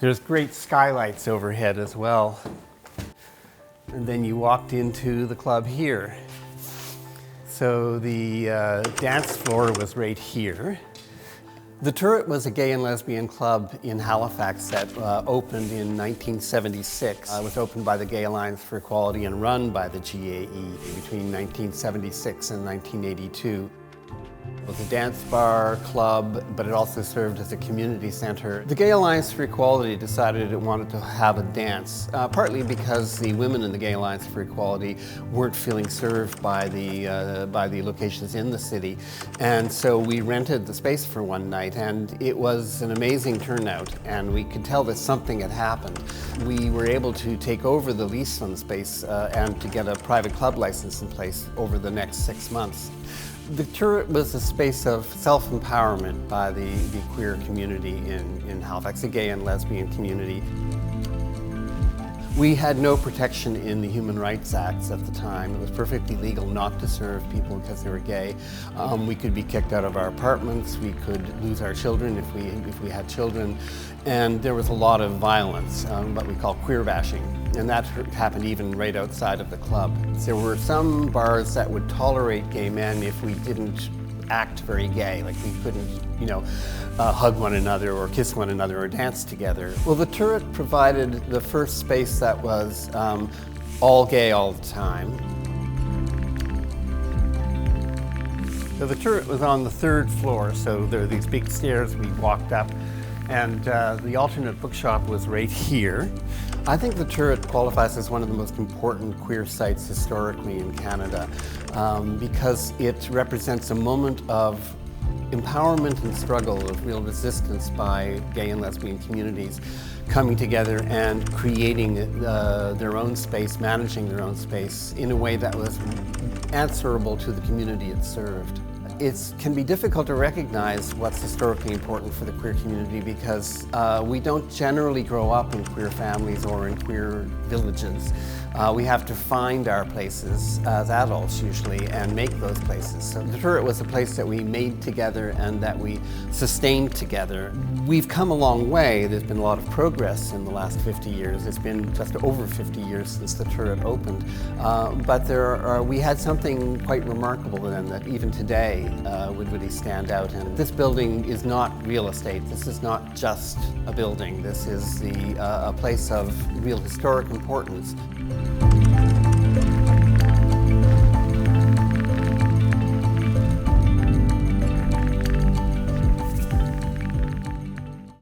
There's great skylights overhead as well. And then you walked into the club here. So the dance floor was right here. The Turret was a gay and lesbian club in Halifax that opened in 1976. It was opened by the Gay Alliance for Equality and run by the GAE between 1976 and 1982. It was a dance bar, club, but it also served as a community center. The Gay Alliance for Equality decided it wanted to have a dance, partly because the women in the Gay Alliance for Equality weren't feeling served by the locations in the city. And so we rented the space for one night, and it was an amazing turnout, and we could tell that something had happened. We were able to take over the lease on the space and to get a private club license in place over the next 6 months. The Turret was a space of self-empowerment by the queer community in Halifax, the gay and lesbian community. We had no protection in the Human Rights Acts at the time. It was perfectly legal not to serve people because they were gay. We could be kicked out of our apartments. We could lose our children if we had children. And there was a lot of violence, what we call queer bashing. And that happened even right outside of the club. There were some bars that would tolerate gay men if we didn't act very gay, like we couldn't, hug one another or kiss one another or dance together. Well, the Turret provided the first space that was all gay all the time. So the Turret was on the 3rd floor, so there are these big stairs we walked up, and the alternate bookshop was right here. I think the Turret qualifies as one of the most important queer sites historically in Canada because it represents a moment of empowerment and struggle, of real resistance by gay and lesbian communities coming together and creating their own space, managing their own space in a way that was answerable to the community it served. It can be difficult to recognize what's historically important for the queer community because we don't generally grow up in queer families or in queer villages. We have to find our places as adults usually and make those places. So the Turret was a place that we made together and that we sustained together. We've come a long way. There's been a lot of progress in the last 50 years. It's been just over 50 years since the Turret opened. But we had something quite remarkable then that even today would really stand out. And this building is not real estate. This is not just a building. This is a place of real historic importance.